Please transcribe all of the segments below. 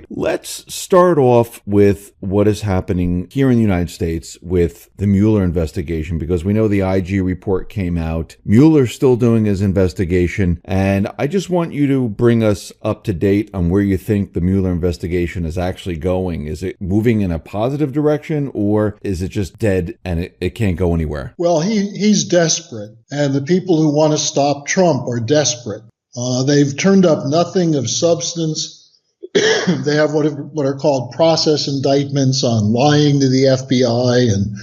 Let's start off with what is happening here in the United States with the Mueller investigation, because we know the IG report came out. Mueller's still doing his investigation, and I just want you to bring us up to date on where you think the Mueller investigation is actually going. Is it moving in a positive direction, or is it just dead and it can't go anywhere? Well, he's desperate, and the people who want to stop Trump are desperate. They've turned up nothing of substance. They have what are called process indictments on lying to the FBI and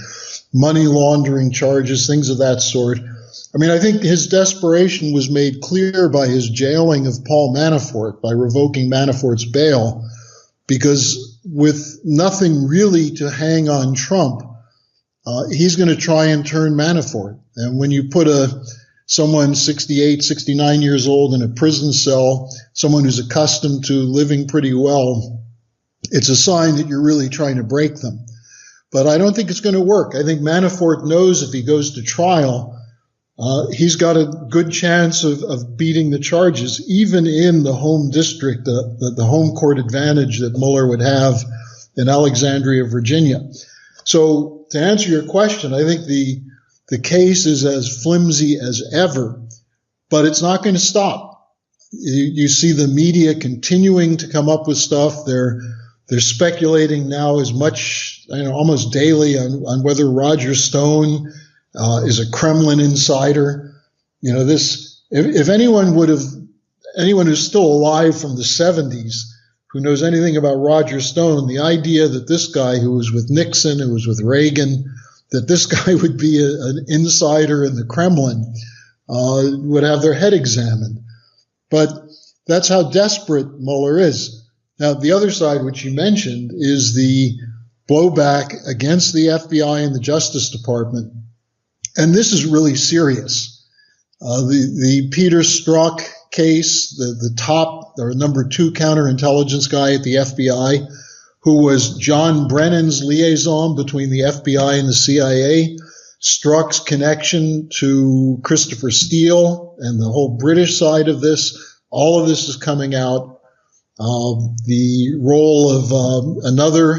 money laundering charges, things of that sort. I mean, I think his desperation was made clear by his jailing of Paul Manafort, by revoking Manafort's bail, because with nothing really to hang on Trump, he's going to try and turn Manafort. And when you put someone 68, 69 years old in a prison cell, someone who's accustomed to living pretty well, it's a sign that you're really trying to break them. But I don't think it's going to work. I think Manafort knows if he goes to trial, he's got a good chance of beating the charges, even in the home district, the home court advantage that Mueller would have in Alexandria, Virginia. So to answer your question, I think the case is as flimsy as ever, but it's not going to stop. You see the media continuing to come up with stuff. They're speculating now as much, almost daily on whether Roger Stone is a Kremlin insider. If anyone who's still alive from the 70s who knows anything about Roger Stone, the idea that this guy who was with Nixon, who was with Reagan, that this guy would be an insider in the Kremlin, would have their head examined. But that's how desperate Mueller is. Now, the other side, which you mentioned, is the blowback against the FBI and the Justice Department. And this is really serious. The Peter Strzok case, the top or number 2 counterintelligence guy at the FBI, who was John Brennan's liaison between the FBI and the CIA, Strzok's connection to Christopher Steele and the whole British side of this, all of this is coming out. The role of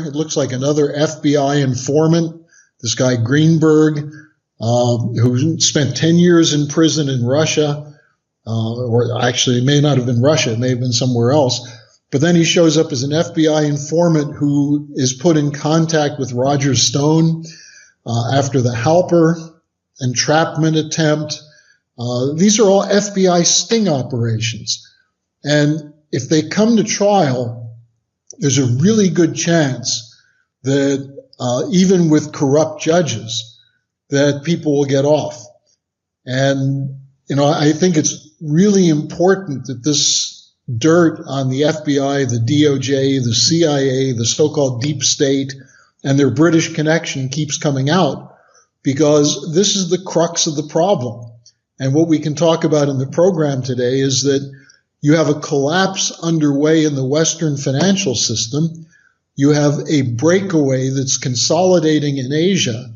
it looks like another FBI informant, this guy Greenberg, who spent 10 years in prison in Russia, or actually it may not have been Russia, it may have been somewhere else. But then he shows up as an FBI informant who is put in contact with Roger Stone after the Halper entrapment attempt. These are all FBI sting operations. And if they come to trial, there's a really good chance that even with corrupt judges, that people will get off. And, I think it's really important that this dirt on the FBI, the DOJ, the CIA, the so-called deep state, and their British connection keeps coming out, because this is the crux of the problem. And what we can talk about in the program today is that you have a collapse underway in the Western financial system. You have a breakaway that's consolidating in Asia.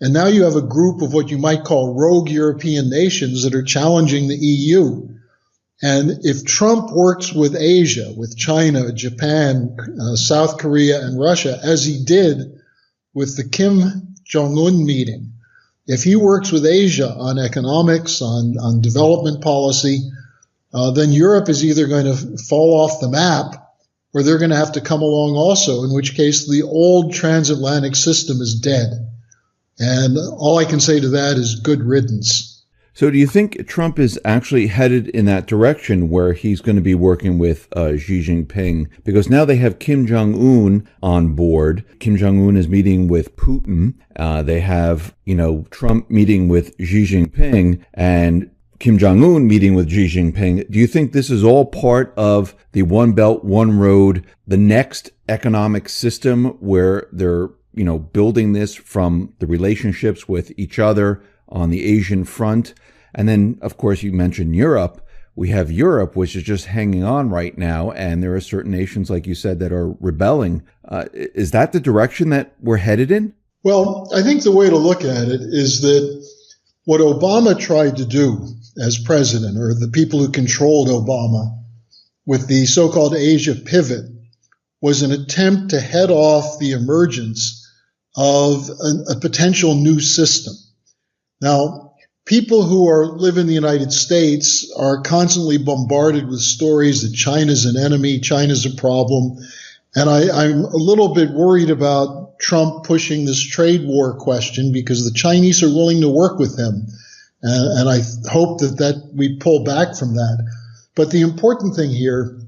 And now you have a group of what you might call rogue European nations that are challenging the EU. And if Trump works with Asia, with China, Japan, South Korea, and Russia, as he did with the Kim Jong-un meeting, if he works with Asia on economics, on development policy, then Europe is either going to fall off the map or they're going to have to come along also, in which case the old transatlantic system is dead. And all I can say to that is good riddance. So do you think Trump is actually headed in that direction where he's going to be working with Xi Jinping? Because now they have Kim Jong-un on board. Kim Jong-un is meeting with Putin. They have, Trump meeting with Xi Jinping and Kim Jong-un meeting with Xi Jinping. Do you think this is all part of the One Belt, One Road, the next economic system where they're, building this from the relationships with each other on the Asian front? And then, of course, you mentioned Europe. We have Europe, which is just hanging on right now, and there are certain nations, like you said, that are rebelling. Is that the direction that we're headed in? Well, I think the way to look at it is that what Obama tried to do as president, or the people who controlled Obama with the so-called Asia pivot, was an attempt to head off the emergence of a potential new system. Now, people who live in the United States are constantly bombarded with stories that China's an enemy, China's a problem. And I'm a little bit worried about Trump pushing this trade war question because the Chinese are willing to work with him. And I hope that we pull back from that. But the important thing here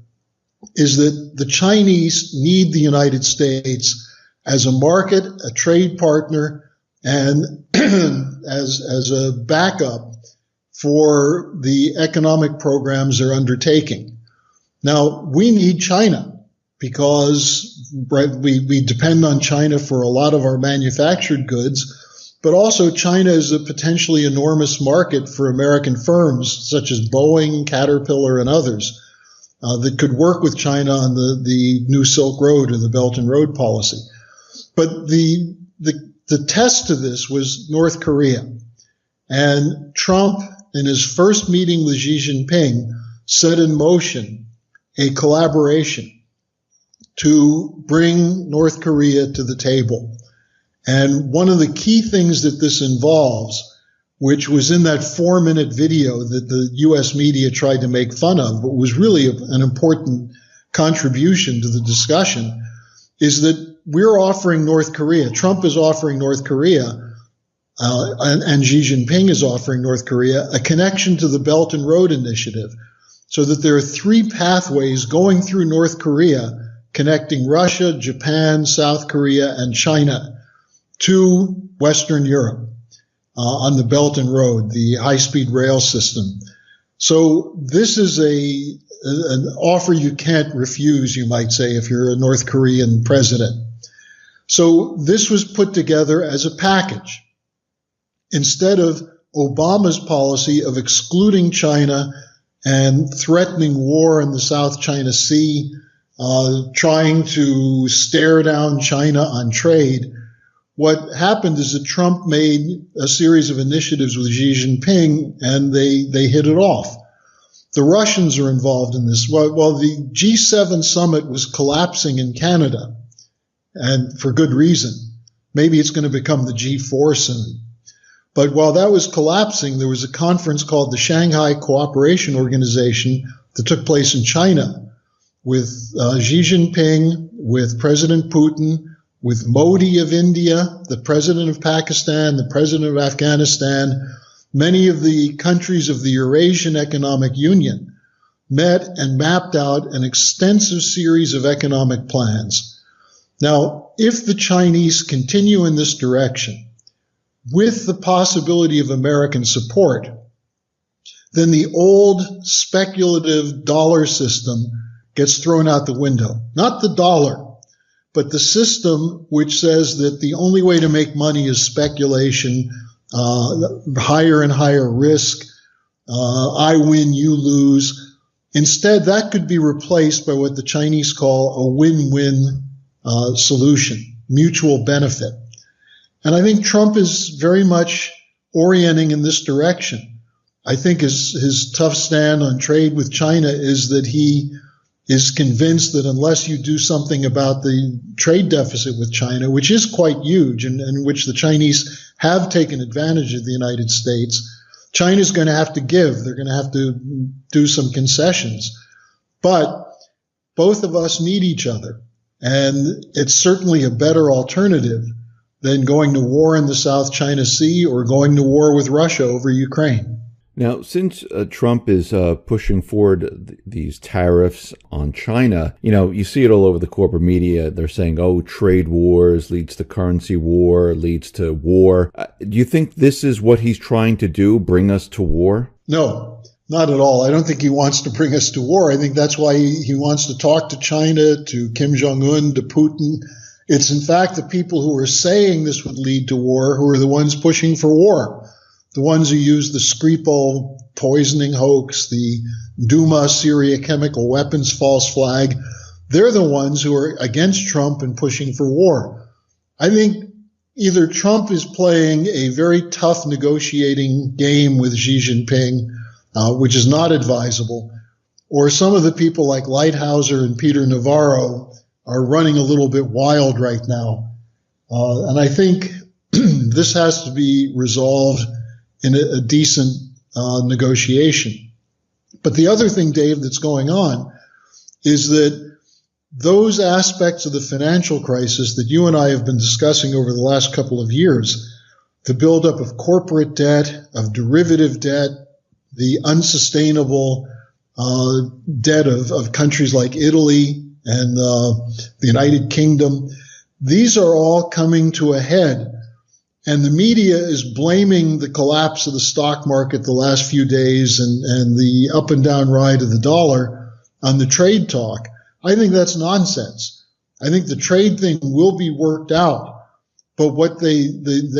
is that the Chinese need the United States as a market, a trade partner, and as a backup for the economic programs they're undertaking. Now, we need China because we depend on China for a lot of our manufactured goods, but also China is a potentially enormous market for American firms such as Boeing, Caterpillar, and others that could work with China on the New Silk Road or the Belt and Road policy. But the test to this was North Korea. And Trump, in his first meeting with Xi Jinping, set in motion a collaboration to bring North Korea to the table. And one of the key things that this involves, which was in that 4-minute video that the U.S. media tried to make fun of, but was really an important contribution to the discussion, is that we're offering North Korea, Trump is offering North Korea, and Xi Jinping is offering North Korea a connection to the Belt and Road Initiative, so that there are 3 pathways going through North Korea connecting Russia, Japan, South Korea, and China to Western Europe on the Belt and Road, the high-speed rail system. So this is an offer you can't refuse, you might say, if you're a North Korean president. So this was put together as a package. Instead of Obama's policy of excluding China and threatening war in the South China Sea, trying to stare down China on trade, what happened is that Trump made a series of initiatives with Xi Jinping, and they hit it off. The Russians are involved in this. While the G7 summit was collapsing in Canada, and for good reason, maybe it's going to become the G4 soon. But while that was collapsing, there was a conference called the Shanghai Cooperation Organization that took place in China with Xi Jinping, with President Putin, with Modi of India, the president of Pakistan, the president of Afghanistan. Many of the countries of the Eurasian Economic Union met and mapped out an extensive series of economic plans. Now, if the Chinese continue in this direction, with the possibility of American support, then the old speculative dollar system gets thrown out the window. Not the dollar, but the system which says that the only way to make money is speculation, higher and higher risk, I win, you lose. Instead, that could be replaced by what the Chinese call a win-win solution, mutual benefit. And I think Trump is very much orienting in this direction. I think his tough stand on trade with China is that he is convinced that unless you do something about the trade deficit with China, which is quite huge and which the Chinese have taken advantage of the United States, China's going to have to give. They're going to have to do some concessions. But both of us need each other. And it's certainly a better alternative than going to war in the South China Sea or going to war with Russia over Ukraine. Now, since Trump is pushing forward these tariffs on China, you see it all over the corporate media. They're saying, trade wars leads to currency war, leads to war. Do you think this is what he's trying to do, bring us to war? No, not at all. I don't think he wants to bring us to war. I think that's why he wants to talk to China, to Kim Jong-un, to Putin. It's in fact the people who are saying this would lead to war who are the ones pushing for war. The ones who use the Skripal poisoning hoax, the Duma Syria chemical weapons false flag, they're the ones who are against Trump and pushing for war. I think either Trump is playing a very tough negotiating game with Xi Jinping, which is not advisable, or some of the people like Lighthizer and Peter Navarro are running a little bit wild right now. And I think this has to be resolved in a decent negotiation. But the other thing, Dave, that's going on is that those aspects of the financial crisis that you and I have been discussing over the last couple of years, the buildup of corporate debt, of derivative debt, the unsustainable debt of countries like Italy and the United Kingdom, these are all coming to a head. And the media is blaming the collapse of the stock market the last few days and the up and down ride of the dollar on the trade talk. I think that's nonsense. I think the trade thing will be worked out. But what they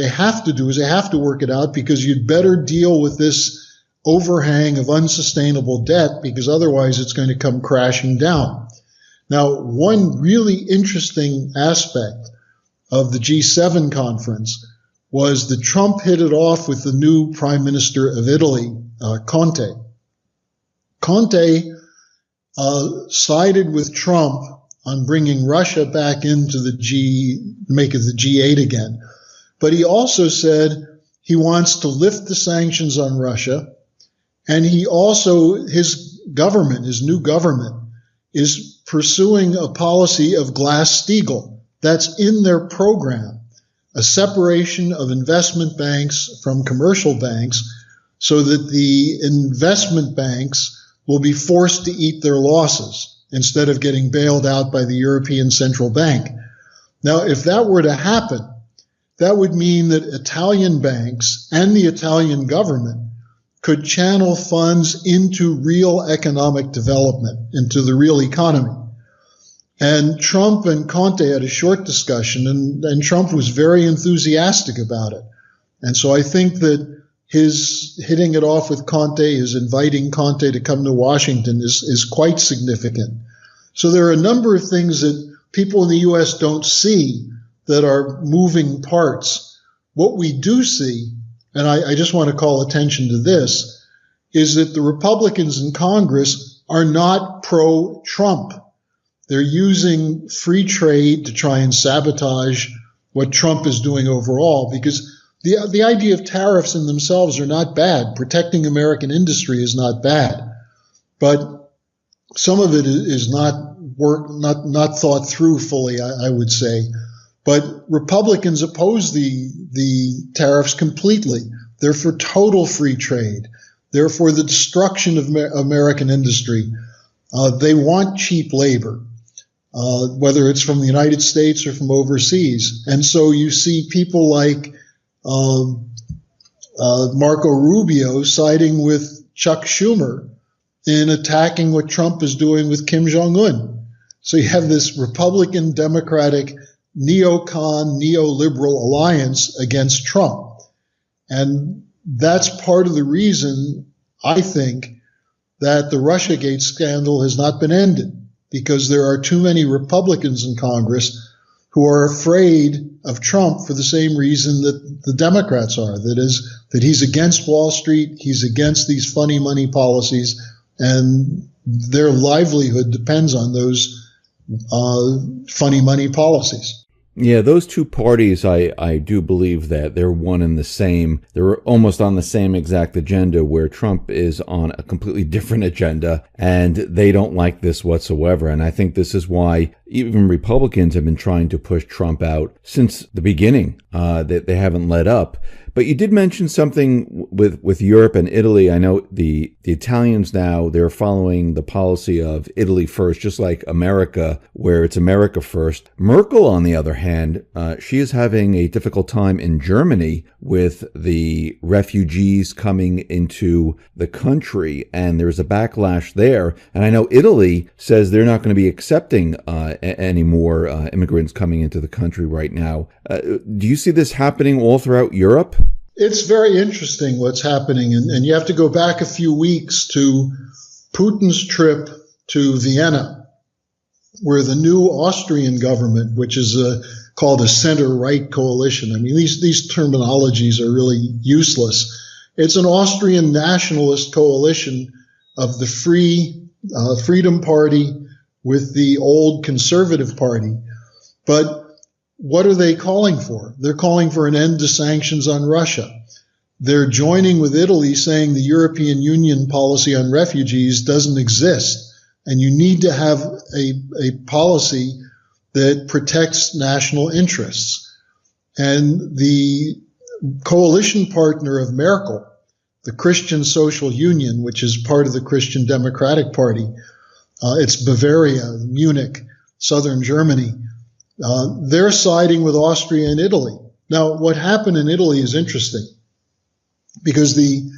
have to do is they have to work it out, because you'd better deal with this overhang of unsustainable debt, because otherwise it's going to come crashing down. Now, one really interesting aspect of the G7 conference was that Trump hit it off with the new Prime Minister of Italy, Conte. Conte sided with Trump on bringing Russia back into make it the G8 again. But he also said he wants to lift the sanctions on Russia, and his new government, is pursuing a policy of Glass-Steagall. That's in their program, a separation of investment banks from commercial banks so that the investment banks will be forced to eat their losses instead of getting bailed out by the European Central Bank. Now, if that were to happen, that would mean that Italian banks and the Italian government could channel funds into real economic development, into the real economy. And Trump and Conte had a short discussion, and Trump was very enthusiastic about it. And so I think that his hitting it off with Conte, his inviting Conte to come to Washington is quite significant. So there are a number of things that people in the U.S. don't see that are moving parts. What we do see, and I just want to call attention to this, is that the Republicans in Congress are not pro-Trump. They're using free trade to try and sabotage what Trump is doing overall, because the idea of tariffs in themselves are not bad. Protecting American industry is not bad. But some of it is not thought through fully, I would say. But Republicans oppose the tariffs completely. They're for total free trade. They're for the destruction of American industry. They want cheap labor, whether it's from the United States or from overseas. And so you see people like Marco Rubio siding with Chuck Schumer in attacking what Trump is doing with Kim Jong-un. So you have this Republican, Democratic, neocon, neoliberal alliance against Trump. And that's part of the reason, I think, that the Russiagate scandal has not been ended, because there are too many Republicans in Congress who are afraid of Trump for the same reason that the Democrats are. That is, that he's against Wall Street, he's against these funny money policies, and their livelihood depends on those funny money policies. Yeah, those two parties, I do believe that they're one and the same. They're almost on the same exact agenda, where Trump is on a completely different agenda, and they don't like this whatsoever. And I think this is why even Republicans have been trying to push Trump out since the beginning, that they haven't let up. But you did mention something with Europe and Italy. I know the Italians now, they're following the policy of Italy first, just like America, where it's America first. Merkel, on the other hand, she is having a difficult time in Germany with the refugees coming into the country, and there's a backlash there. And I know Italy says they're not going to be accepting any more immigrants coming into the country right now. Do you see this happening all throughout Europe? It's very interesting what's happening, and you have to go back a few weeks to Putin's trip to Vienna, where the new Austrian government, which is called a center-right coalition. I mean, these terminologies are really useless. It's an Austrian nationalist coalition of the Freedom Party with the old Conservative Party. But what are they calling for? They're calling for an end to sanctions on Russia. They're joining with Italy, saying the European Union policy on refugees doesn't exist, and you need to have a policy that protects national interests. And the coalition partner of Merkel, the Christian Social Union, which is part of the Christian Democratic Party, it's Bavaria, Munich, southern Germany, they're siding with Austria and Italy. Now, what happened in Italy is interesting, because the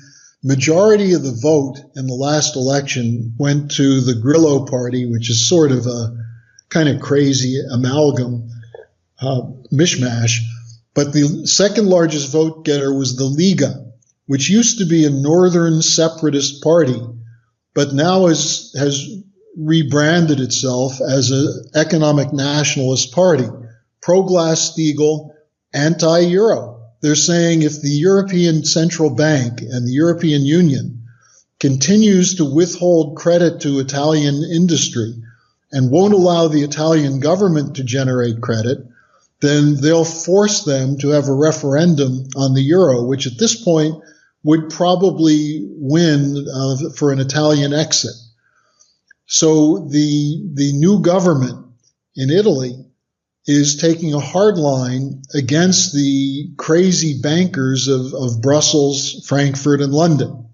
majority of the vote in the last election went to the Grillo party, which is sort of a kind of crazy amalgam, mishmash. But the second largest vote getter was the Liga, which used to be a northern separatist party, but now has rebranded itself as an economic nationalist party, pro-Glass-Steagall, anti-Euro. They're saying if the European Central Bank and the European Union continues to withhold credit to Italian industry and won't allow the Italian government to generate credit, then they'll force them to have a referendum on the euro, which at this point would probably win for an Italian exit. So the new government in Italy is taking a hard line against the crazy bankers of Brussels, Frankfurt, and London.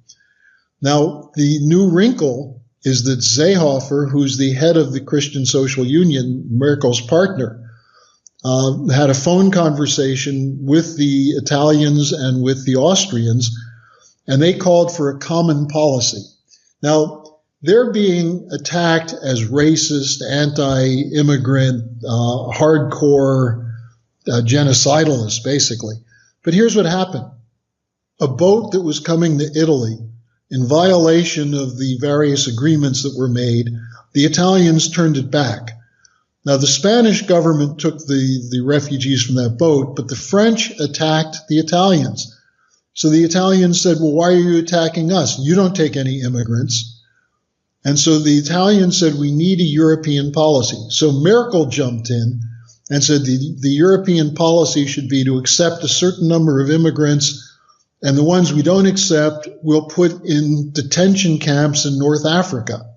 Now, the new wrinkle is that Seehofer, who's the head of the Christian Social Union, Merkel's partner, had a phone conversation with the Italians and with the Austrians, and they called for a common policy. Now, they're being attacked as racist, anti-immigrant, hardcore genocidalists, basically. But here's what happened. A boat that was coming to Italy in violation of the various agreements that were made, the Italians turned it back. Now, the Spanish government took the refugees from that boat, but the French attacked the Italians. So the Italians said, well, why are you attacking us? You don't take any immigrants. And so the Italians said, we need a European policy. So Merkel jumped in and said the European policy should be to accept a certain number of immigrants, and the ones we don't accept, we'll put in detention camps in North Africa.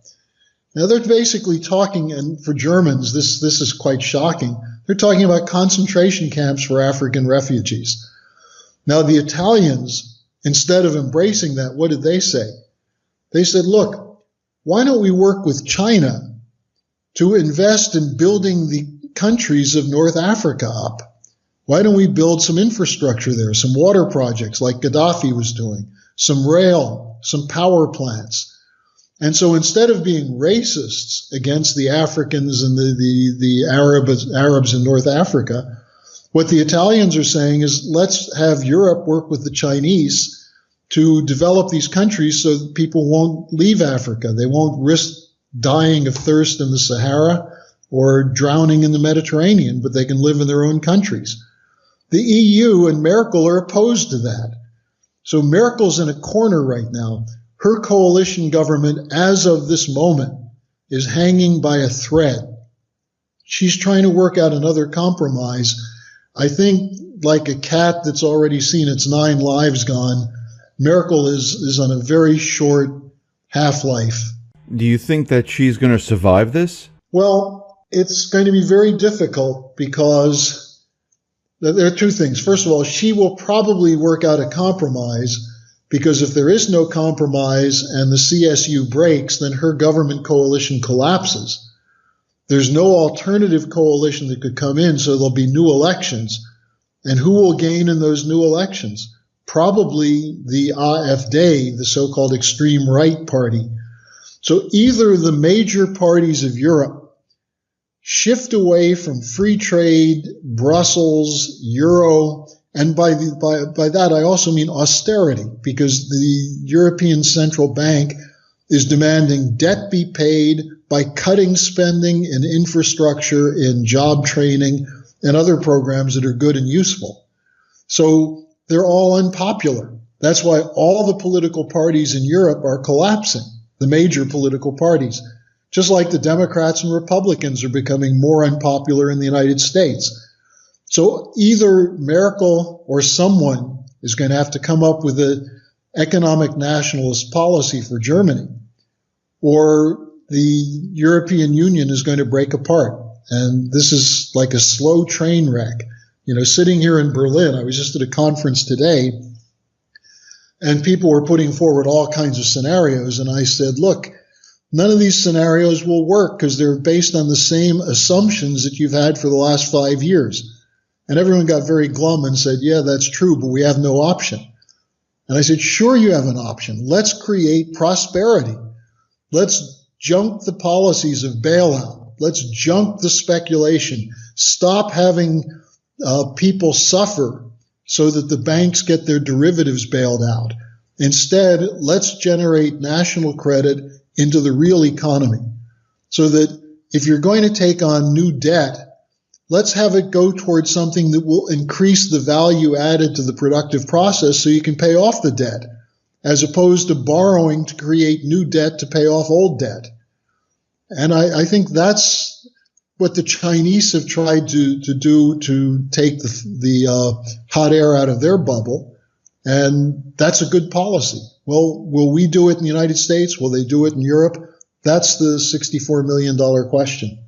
Now, they're basically talking, and for Germans, this is quite shocking, they're talking about concentration camps for African refugees. Now, the Italians, instead of embracing that, what did they say? They said, look, why don't we work with China to invest in building the countries of North Africa up? Why don't we build some infrastructure there, some water projects like Gaddafi was doing, some rail, some power plants? And so instead of being racists against the Africans and the Arabs in North Africa, what the Italians are saying is, let's have Europe work with the Chinese to develop these countries so that people won't leave Africa. They won't risk dying of thirst in the Sahara or drowning in the Mediterranean, but they can live in their own countries. The EU and Merkel are opposed to that. So Merkel's in a corner right now. Her coalition government, as of this moment, is hanging by a thread. She's trying to work out another compromise. I think, like a cat that's already seen its 9 lives gone, Merkel is on a very short half-life. Do you think that she's going to survive this? Well, it's going to be very difficult because there are two things. First of all, she will probably work out a compromise, because if there is no compromise and the CSU breaks, then her government coalition collapses. There's no alternative coalition that could come in, so there'll be new elections. And who will gain in those new elections? Probably the AfD, the so-called extreme right party. So either the major parties of Europe shift away from free trade, Brussels, Euro, and by that I also mean austerity, because the European Central Bank is demanding debt be paid by cutting spending in infrastructure, in job training, and other programs that are good and useful. So they're all unpopular. That's why all the political parties in Europe are collapsing, the major political parties, just like the Democrats and Republicans are becoming more unpopular in the United States. So either Merkel or someone is going to have to come up with an economic nationalist policy for Germany, or the European Union is going to break apart. And this is like a slow train wreck. You know, sitting here in Berlin, I was just at a conference today, and people were putting forward all kinds of scenarios. And I said, look, none of these scenarios will work because they're based on the same assumptions that you've had for the last 5 years. And everyone got very glum and said, yeah, that's true, but we have no option. And I said, sure, you have an option. Let's create prosperity. Let's junk the policies of bailout. Let's junk the speculation. Stop having people suffer so that the banks get their derivatives bailed out. Instead, let's generate national credit into the real economy so that if you're going to take on new debt, let's have it go towards something that will increase the value added to the productive process so you can pay off the debt, as opposed to borrowing to create new debt to pay off old debt. And I think that's what the Chinese have tried to do to take the hot air out of their bubble. And that's a good policy. Well, will we do it in the United States? Will they do it in Europe? That's the $64 million question.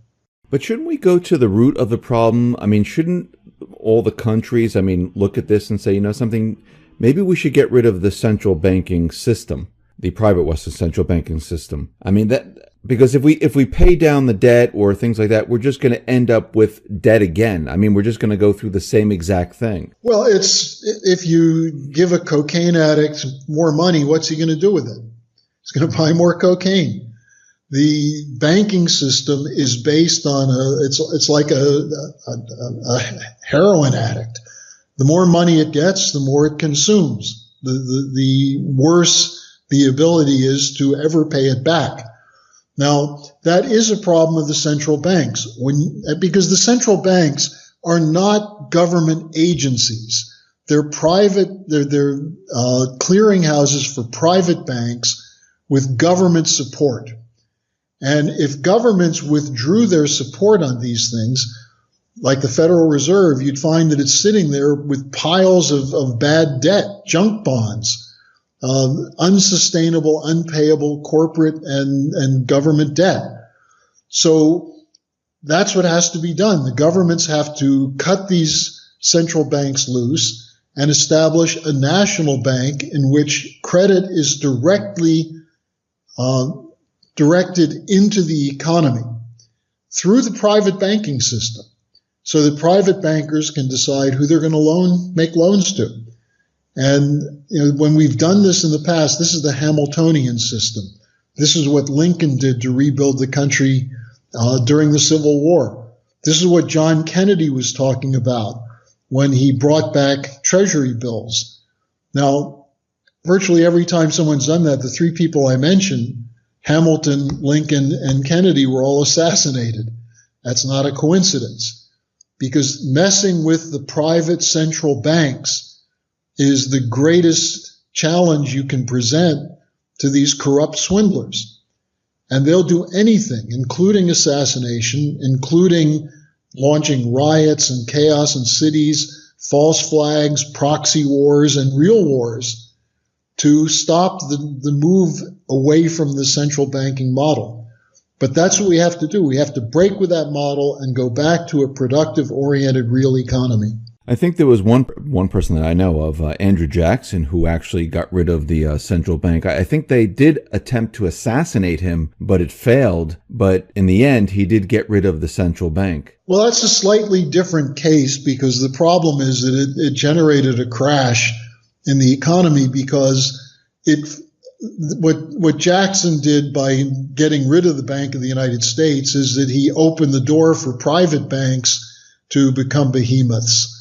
But shouldn't we go to the root of the problem? I mean, shouldn't all the countries, look at this and say, you know something, maybe we should get rid of the central banking system, the private Western central banking system. I mean, because if we pay down the debt or things like that, we're just going to end up with debt again. I mean, we're just going to go through the same exact thing. Well, if you give a cocaine addict more money, what's he going to do with it? He's going to buy more cocaine. The banking system is based on it's like a heroin addict. The more money it gets, the more it consumes. The worse the ability is to ever pay it back. Now, that is a problem of the central banks because the central banks are not government agencies. They're private. They're clearinghouses for private banks with government support. And if governments withdrew their support on these things, like the Federal Reserve, you'd find that it's sitting there with piles of bad debt, junk bonds, unsustainable, unpayable corporate and government debt. So that's what has to be done. The governments have to cut these central banks loose and establish a national bank in which credit is directly directed into the economy through the private banking system so that private bankers can decide who they're going to make loans to. And when we've done this in the past, this is the Hamiltonian system. This is what Lincoln did to rebuild the country during the Civil War. This is what John Kennedy was talking about when he brought back treasury bills. Now, virtually every time someone's done that, the three people I mentioned, Hamilton, Lincoln, and Kennedy, were all assassinated. That's not a coincidence, because messing with the private central banks is the greatest challenge you can present to these corrupt swindlers. And they'll do anything, including assassination, including launching riots and chaos in cities, false flags, proxy wars, and real wars, to stop the move away from the central banking model. But that's what we have to do. We have to break with that model and go back to a productive, oriented, real economy. I think there was one person that I know of, Andrew Jackson, who actually got rid of the central bank. I think they did attempt to assassinate him, but it failed. But in the end, he did get rid of the central bank. Well, that's a slightly different case, because the problem is that it generated a crash in the economy, because what Jackson did by getting rid of the Bank of the United States is that he opened the door for private banks to become behemoths.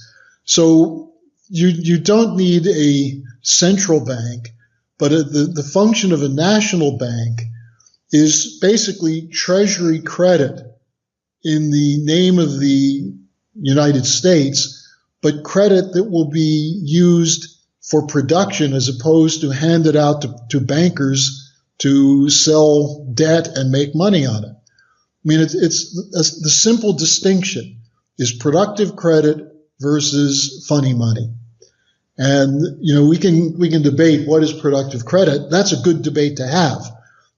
So you don't need a central bank, but the function of a national bank is basically treasury credit in the name of the United States, but credit that will be used for production as opposed to handed out to bankers to sell debt and make money on it. I mean, it's the simple distinction is productive credit versus funny money. And, we can debate what is productive credit. That's a good debate to have.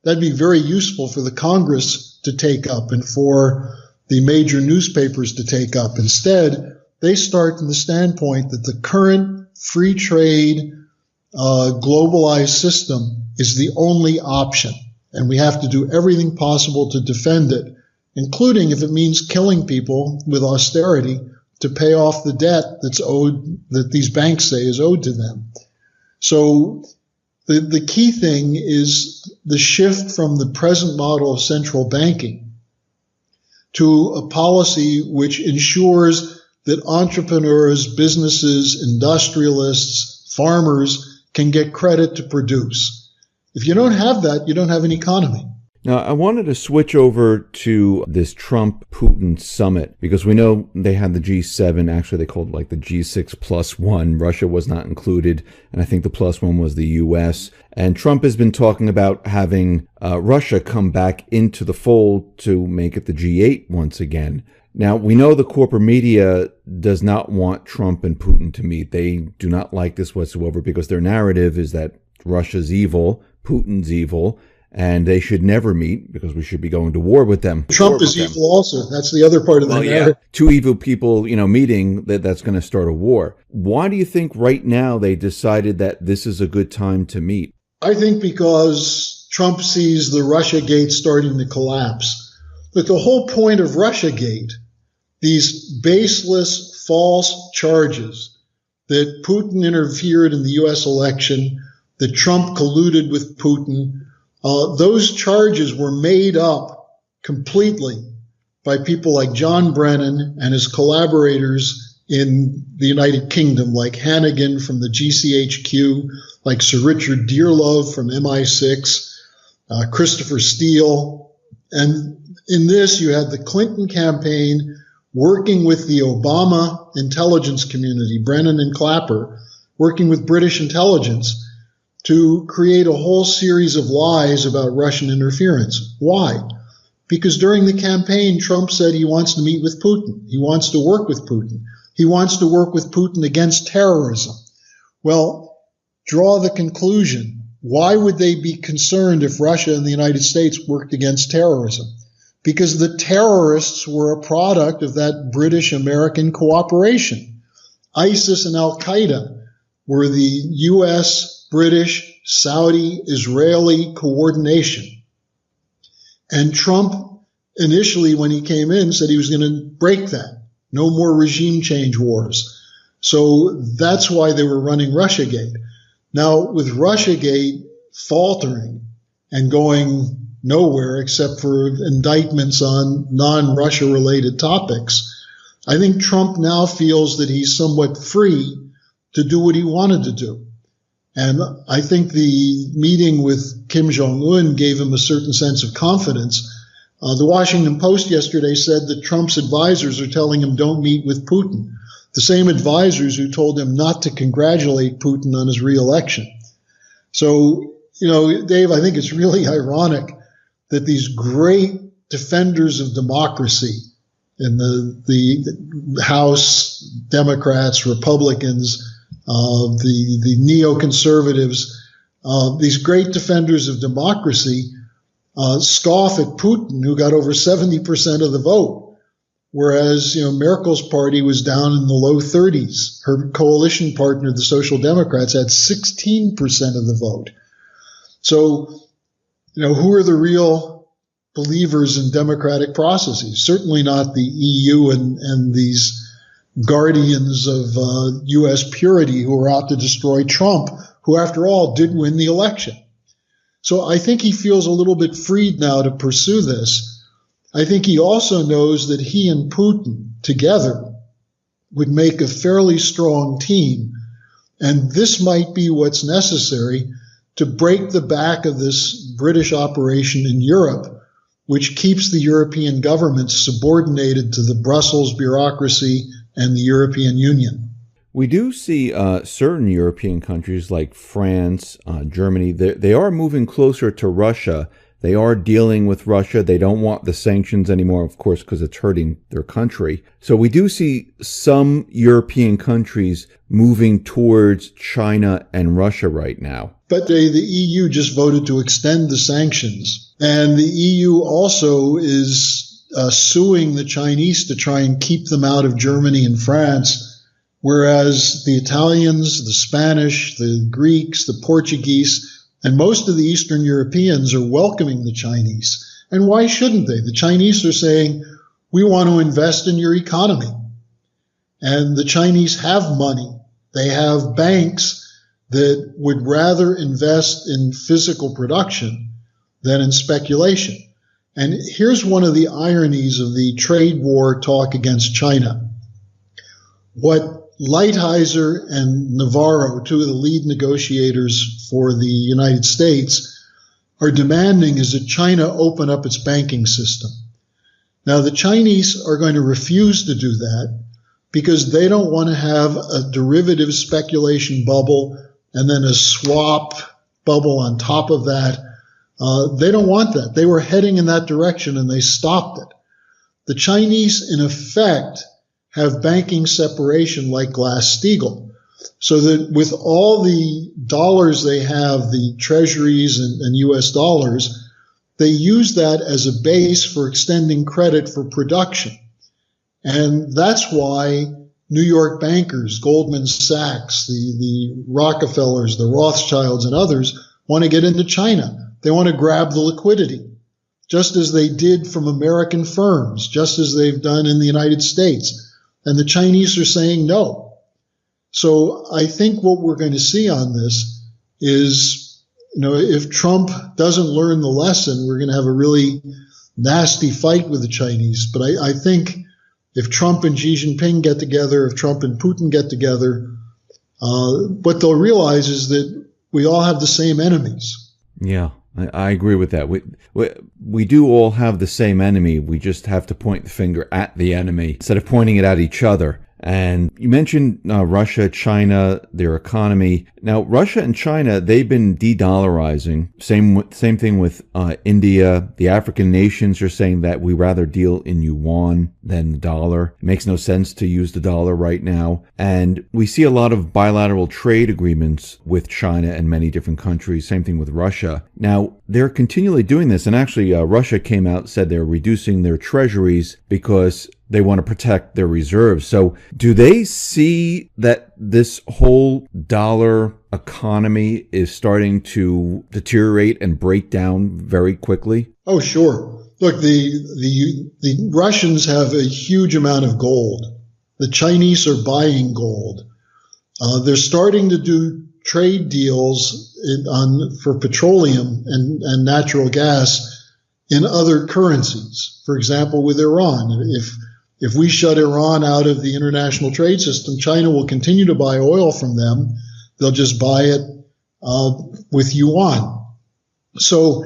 That'd be very useful for the Congress to take up and for the major newspapers to take up. Instead, they start from the standpoint that the current free trade, globalized system is the only option. And we have to do everything possible to defend it, including if it means killing people with austerity to pay off the debt that's owed, that these banks say is owed to them. So the key thing is the shift from the present model of central banking to a policy which ensures that entrepreneurs, businesses, industrialists, farmers can get credit to produce. If you don't have that, you don't have an economy. Now, I wanted to switch over to this Trump-Putin summit because we know they had the G7. Actually, they called it like the G6 plus one. Russia was not included, and I think the plus one was the U.S. And Trump has been talking about having Russia come back into the fold to make it the G8 once again. Now, we know the corporate media does not want Trump and Putin to meet. They do not like this whatsoever because their narrative is that Russia's evil, Putin's evil, and they should never meet because we should be going to war with them. Trump is evil also. That's the other part of the narrative. Yeah. Two evil people, meeting, that's going to start a war. Why do you think right now they decided that this is a good time to meet? I think because Trump sees the Russiagate starting to collapse. But the whole point of Russiagate, these baseless, false charges that Putin interfered in the U.S. election, that Trump colluded with Putin, those charges were made up completely by people like John Brennan and his collaborators in the United Kingdom, like Hannigan from the GCHQ, like Sir Richard Dearlove from MI6, Christopher Steele. And in this, you had the Clinton campaign working with the Obama intelligence community, Brennan and Clapper, working with British intelligence to create a whole series of lies about Russian interference. Why? Because during the campaign, Trump said he wants to meet with Putin. He wants to work with Putin. He wants to work with Putin against terrorism. Well, draw the conclusion. Why would they be concerned if Russia and the United States worked against terrorism? Because the terrorists were a product of that British-American cooperation. ISIS and Al-Qaeda were the U.S., British, Saudi, Israeli coordination. And Trump initially, when he came in, said he was going to break that. No more regime change wars. So that's why they were running Russiagate. Now, with Russiagate faltering and going nowhere except for indictments on non-Russia related topics, I think Trump now feels that he's somewhat free to do what he wanted to do. And I think the meeting with Kim Jong-un gave him a certain sense of confidence. The Washington Post yesterday said that Trump's advisors are telling him don't meet with Putin, the same advisors who told him not to congratulate Putin on his reelection. So, Dave, I think it's really ironic that these great defenders of democracy in the House, Democrats, Republicans, the neoconservatives, these great defenders of democracy scoff at Putin, who got over 70% of the vote, whereas Merkel's party was down in the low 30s. Her coalition partner, the Social Democrats, had 16% of the vote. So, who are the real believers in democratic processes? Certainly not the EU and these guardians of U.S. purity who are out to destroy Trump, who, after all, did win the election. So I think he feels a little bit freed now to pursue this. I think he also knows that he and Putin together would make a fairly strong team, and this might be what's necessary to break the back of this British operation in Europe, which keeps the European governments subordinated to the Brussels bureaucracy and the European Union. We do see certain European countries like France, Germany, they are moving closer to Russia. They are dealing with Russia. They don't want the sanctions anymore, of course, because it's hurting their country. So we do see some European countries moving towards China and Russia right now. But the EU just voted to extend the sanctions. And the EU also is suing the Chinese to try and keep them out of Germany and France. Whereas the Italians, the Spanish, the Greeks, the Portuguese, and most of the Eastern Europeans are welcoming the Chinese. And why shouldn't they? The Chinese are saying, we want to invest in your economy. And the Chinese have money. They have banks that would rather invest in physical production than in speculation. And here's one of the ironies of the trade war talk against China. What Lighthizer and Navarro, two of the lead negotiators for the United States, are demanding is that China open up its banking system. Now, the Chinese are going to refuse to do that because they don't want to have a derivative speculation bubble and then a swap bubble on top of that. They don't want that. They were heading in that direction and they stopped it. The Chinese, in effect, have banking separation like Glass-Steagall, so that with all the dollars they have, the treasuries and U.S. dollars, they use that as a base for extending credit for production. And that's why New York bankers, Goldman Sachs, the Rockefellers, the Rothschilds, and others want to get into China. They want to grab the liquidity, just as they did from American firms, just as they've done in the United States. And the Chinese are saying no. So I think what we're going to see on this is, if Trump doesn't learn the lesson, we're going to have a really nasty fight with the Chinese. But I think if Trump and Xi Jinping get together, if Trump and Putin get together, what they'll realize is that we all have the same enemies. Yeah, I agree with that. We do all have the same enemy. We just have to point the finger at the enemy instead of pointing it at each other. And you mentioned Russia, China, their economy. Now, Russia and China, they've been de-dollarizing. Same thing with India. The African nations are saying that we rather deal in yuan than the dollar. It makes no sense to use the dollar right now. And we see a lot of bilateral trade agreements with China and many different countries. Same thing with Russia. Now, they're continually doing this. And actually, Russia came out and said they're reducing their treasuries because they want to protect their reserves. So do they see that this whole dollar economy is starting to deteriorate and break down very quickly? Oh, sure. Look, the Russians have a huge amount of gold. The Chinese are buying gold. They're starting to do trade deals for petroleum and natural gas in other currencies. For example, with Iran. If we shut Iran out of the international trade system, China will continue to buy oil from them. They'll just buy it with yuan. So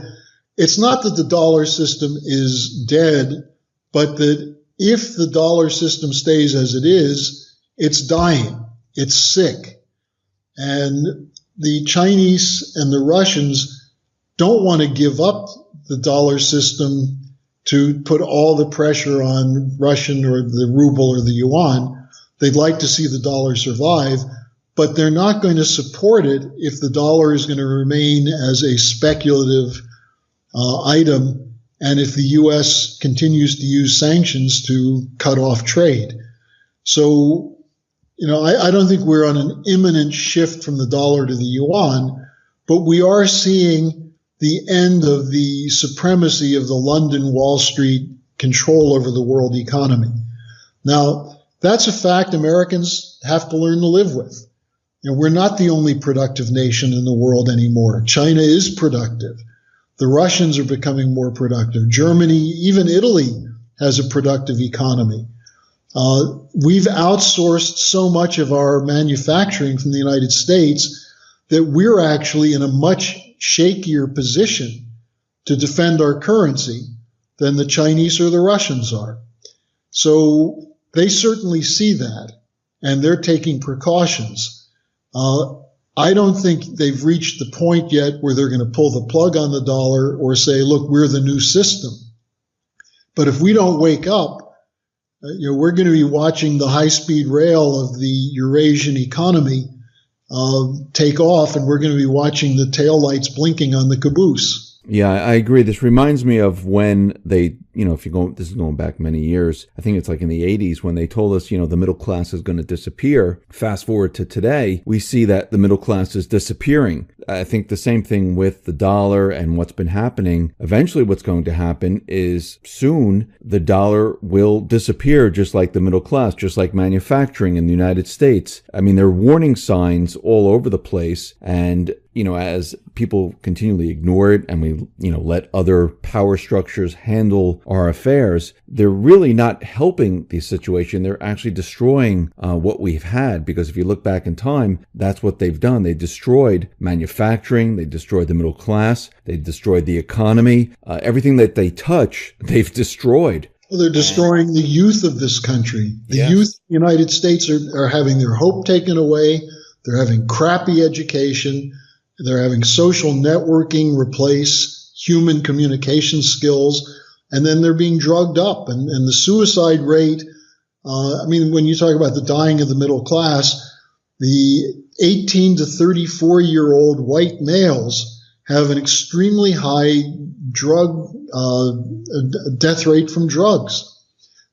it's not that the dollar system is dead, but that if the dollar system stays as it is, it's dying. It's sick. And the Chinese and the Russians don't want to give up the dollar system to put all the pressure on Russian or the ruble or the yuan. They'd like to see the dollar survive, but they're not going to support it if the dollar is going to remain as a speculative item and if the U.S. continues to use sanctions to cut off trade. So, I don't think we're on an imminent shift from the dollar to the yuan, but we are seeing the end of the supremacy of the London Wall Street control over the world economy. Now, that's a fact Americans have to learn to live with. We're not the only productive nation in the world anymore. China is productive. The Russians are becoming more productive. Germany, even Italy, has a productive economy. We've outsourced so much of our manufacturing from the United States that we're actually in a much shakier position to defend our currency than the Chinese or the Russians are. So they certainly see that. and they're taking precautions. I don't think they've reached the point yet where they're going to pull the plug on the dollar or say, look, we're the new system. But if we don't wake up, we're going to be watching the high-speed rail of the Eurasian economy take off, and we're going to be watching the taillights blinking on the caboose. Yeah, I agree. This reminds me of when they, if you go, this is going back many years. I think it's like in the 80s when they told us, the middle class is going to disappear. Fast forward to today, we see that the middle class is disappearing. I think the same thing with the dollar and what's been happening. Eventually what's going to happen is soon the dollar will disappear, just like the middle class, just like manufacturing in the United States. I mean, there are warning signs all over the place. And as people continually ignore it and we, let other power structures handle our affairs, they're really not helping the situation. They're actually destroying what we've had, because if you look back in time, that's what they've done. They destroyed manufacturing. They destroyed the middle class. They destroyed the economy. Everything that they touch, they've destroyed. Well, they're destroying the youth of this country. The youth of the United States are having their hope taken away. They're having crappy education. They're having social networking replace human communication skills, and then they're being drugged up. And the suicide rate, when you talk about the dying of the middle class, the 18 to 34-year-old white males have an extremely high death rate from drugs.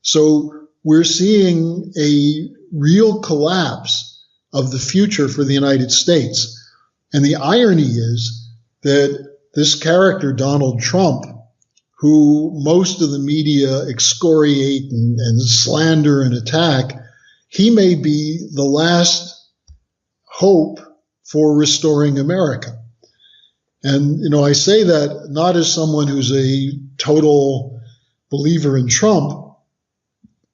So we're seeing a real collapse of the future for the United States. And the irony is that this character, Donald Trump, who most of the media excoriate and slander and attack, he may be the last hope for restoring America. And, I say that not as someone who's a total believer in Trump,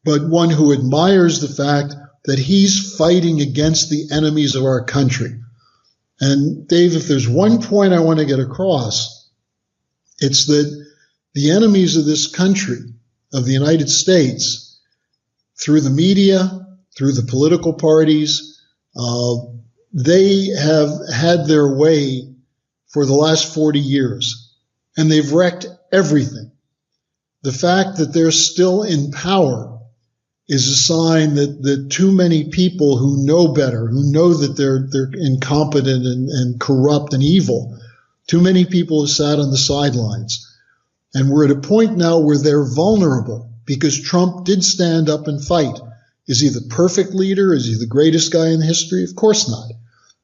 but one who admires the fact that he's fighting against the enemies of our country. And Dave, if there's one point I want to get across, it's that the enemies of this country, of the United States, through the media, through the political parties, they have had their way for the last 40 years, and they've wrecked everything. The fact that they're still in power is a sign that too many people who know better, who know that they're incompetent and corrupt and evil, too many people have sat on the sidelines. And we're at a point now where they're vulnerable because Trump did stand up and fight. Is he the perfect leader? Is he the greatest guy in history? Of course not.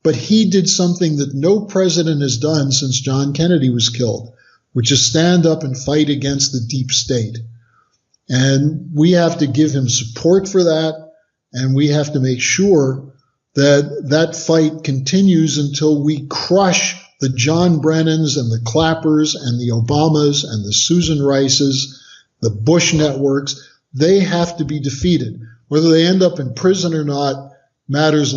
But he did something that no president has done since John Kennedy was killed, which is stand up and fight against the deep state. And we have to give him support for that, and we have to make sure that that fight continues until we crush the John Brennans and the Clappers and the Obamas and the Susan Rices, the Bush networks. They have to be defeated. Whether they end up in prison or not matters